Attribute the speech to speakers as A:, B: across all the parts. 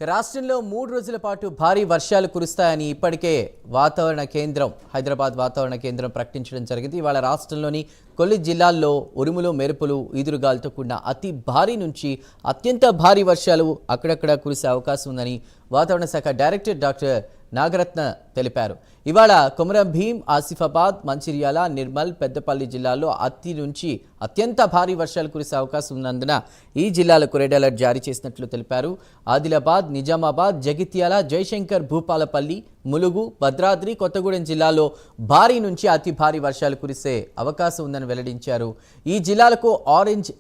A: రాష్ట్రంలో 3 రోజుల పాటు భారీ వర్షాలు కురుస్తాయని ఇప్పటికే వాతావరణ కేంద్రం హైదరాబాద్ వాతావరణ కేంద్రం ప్రకటించడం జరిగింది. ఇవాళ రాష్ట్రంలోని కొన్ని జిల్లాల్లో ఉరుములు మెరుపులు ఈదురుగాలులతో కూడిన అతి భారీ నుంచి అత్యంత భారీ వర్షాలు అక్కడక్కడ కురిసే అవకాశం ఉందని వాతావరణ శాఖ డైరెక్టర్ డాక్టర్ నాగరత్న తెలిపారు. ఇవాళ కొమరం భీం, ఆసిఫాబాద్, మంచిర్యాల, నిర్మల్, పెద్దపల్లి జిల్లాల్లో అతి నుంచి అత్యంత భారీ వర్షాలు కురిసే అవకాశం ఉన్నందున ఈ జిల్లాలకు రెడ్ అలర్ట్ జారీ చేసినట్లు తెలిపారు. ఆదిలాబాద్, నిజామాబాద్, జగిత్యాల, జయశంకర్, భూపాలపల్లి, ములుగు, భద్రాద్రి, కొత్తగూడెం జిల్లాల్లో భారీ నుంచి అతి భారీ వర్షాలు కురిసే అవకాశం ఉందని వెల్లడించారు. ఈ జిల్లాలకు ఆరెంజ్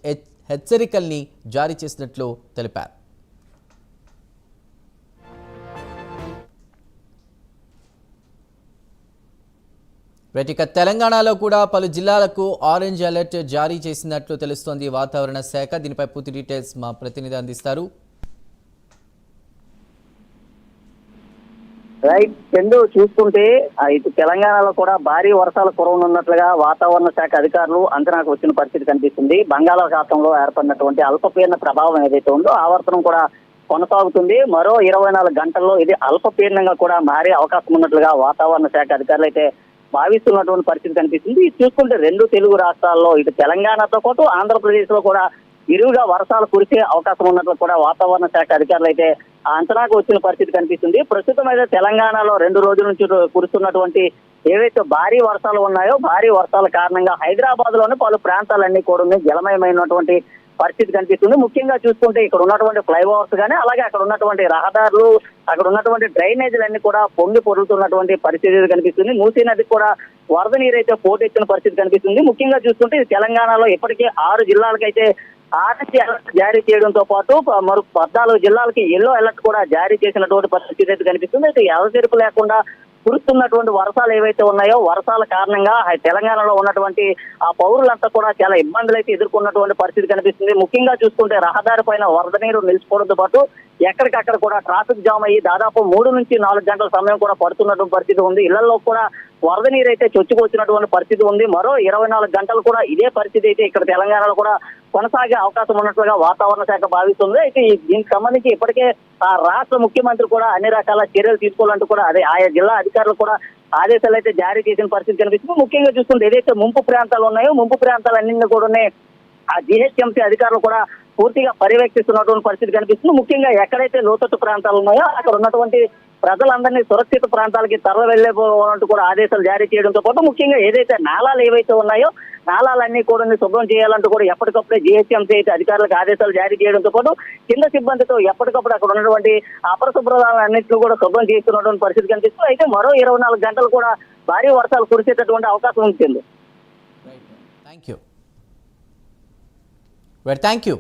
A: హెచ్చరికల్ని జారీ చేసినట్లు తెలిపారు. ఇక తెలంగాణలో కూడా పలు జిల్లాలకు ఆరెంజ్ అలర్ట్ జారీ చేసినట్లు తెలుస్తోంది వాతావరణ శాఖ. దీనిపై పూర్తి డీటెయిల్స్ మా ప్రతినిధి అందిస్తారు.
B: రైట్ చందు, చూసుకుంటే ఇటు తెలంగాణలో కూడా భారీ వర్షాలు కురవనున్నట్లుగా వాతావరణ శాఖ అధికారులు అంచనాకు వచ్చిన పరిస్థితి కనిపిస్తుంది. బంగాళాఖాతంలో ఏర్పడినటువంటి అల్పపీడన ప్రభావం ఏదైతే ఉందో ఆవర్తనం కూడా కొనసాగుతుంది. మరో 24 గంటల్లో ఇది అల్పపీడనంగా కూడా మారే అవకాశం ఉన్నట్లుగా వాతావరణ శాఖ అధికారులు అయితే భావిస్తున్నటువంటి పరిస్థితి కనిపిస్తుంది. ఇది చూసుకుంటే 2 తెలుగు రాష్ట్రాల్లో ఇటు తెలంగాణతో పాటు ఆంధ్రప్రదేశ్ లో కూడా విరివిగా వర్షాలు కురిసే అవకాశం ఉన్నట్లు కూడా వాతావరణ శాఖ అధికారులు అయితే అంచనాకు వచ్చిన పరిస్థితి కనిపిస్తుంది. ప్రస్తుతం అయితే తెలంగాణలో 2 రోజుల నుంచి కురుస్తున్నటువంటి ఏవైతే భారీ వర్షాలు ఉన్నాయో భారీ వర్షాల కారణంగా హైదరాబాద్ లోని పలు ప్రాంతాలన్నీ కూడా జలమయమైనటువంటి పరిస్థితి కనిపిస్తుంది. ముఖ్యంగా చూసుకుంటే ఇక్కడ ఉన్నటువంటి ఫ్లైఓవర్స్ కానీ అలాగే అక్కడ ఉన్నటువంటి రహదారులు, అక్కడ ఉన్నటువంటి డ్రైనేజీలన్నీ కూడా పొంగి పొరులుతున్నటువంటి పరిస్థితి కనిపిస్తుంది. మూసీ నదికి కూడా వరద నీరు అయితే పోటెత్తిన పరిస్థితి కనిపిస్తుంది. ముఖ్యంగా చూసుకుంటే తెలంగాణలో ఇప్పటికే 6 జిల్లాలకైతే ఆరెంజ్ అలర్ట్ జారీ చేయడంతో పాటు మరో 14 జిల్లాలకి ఎల్లో అలర్ట్ కూడా జారీ చేసినటువంటి పరిస్థితి అయితే కనిపిస్తుంది. అయితే ఎడతెరిపి లేకుండా కురుస్తున్నటువంటి వర్షాలు ఏవైతే ఉన్నాయో వర్షాల కారణంగా తెలంగాణలో ఉన్నటువంటి ఆ పౌరులంతా కూడా చాలా ఇబ్బందులు అయితే ఎదుర్కొన్నటువంటి పరిస్థితి కనిపిస్తుంది. ముఖ్యంగా చూసుకుంటే రహదారి పైన వరద నీరు నిలిచిపోవడంతో పాటు ఎక్కడికక్కడ కూడా ట్రాఫిక్ జామ్ అయ్యి దాదాపు 3 నుంచి 4 గంటల సమయం కూడా పడుతున్నటువంటి పరిస్థితి ఉంది. ఇళ్లలో కూడా వరద నీరు అయితే చొచ్చుకొచ్చినటువంటి పరిస్థితి ఉంది. మరో 24 గంటలు కూడా ఇదే పరిస్థితి అయితే ఇక్కడ తెలంగాణలో కూడా కొనసాగే అవకాశం ఉన్నట్లుగా వాతావరణ శాఖ భావిస్తుంది. అయితే దీనికి సంబంధించి ఇప్పటికే ఆ రాష్ట్ర ముఖ్యమంత్రి కూడా అన్ని రకాల చర్యలు తీసుకోవాలంటూ కూడా ఆయా జిల్లా అధికారులు కూడా ఆదేశాలు అయితే జారీ చేసిన పరిస్థితి కనిపిస్తుంది. ముఖ్యంగా చూసుకుంటే ఏదైతే ముంపు ప్రాంతాలు ఉన్నాయో ముంపు ప్రాంతాలన్నింటినీ కూడా ఆ జిహెచ్ఎంసీ అధికారులు కూడా పూర్తిగా పర్యవేక్షిస్తున్నటువంటి పరిస్థితి కనిపిస్తుంది. ముఖ్యంగా ఎక్కడైతే లోతట్టు ప్రాంతాలు ఉన్నాయో అక్కడ ఉన్నటువంటి ప్రజలందరినీ సురక్షిత ప్రాంతాలకి తరలి వెళ్లేపోవాలంటూ కూడా ఆదేశాలు జారీ చేయడంతో పాటు ముఖ్యంగా ఏదైతే నాలాలు ఏవైతే ఉన్నాయో నాలాలన్నీ కూడా శుభ్రం చేయాలంటూ కూడా ఎప్పటికప్పుడే జిహెచ్ఎంసీ అయితే అధికారులకు ఆదేశాలు జారీ చేయడంతో పాటు కింద సిబ్బందితో ఎప్పటికప్పుడు అక్కడ ఉన్నటువంటి అపరిశుభ్రాలన్నింటినీ కూడా శుభ్రం చేస్తున్నటువంటి పరిస్థితి కనిపిస్తుంది. అయితే మరో 24 గంటలు కూడా భారీ వర్షాలు కురిసేటటువంటి అవకాశం ఉంటుంది.
A: Thank you.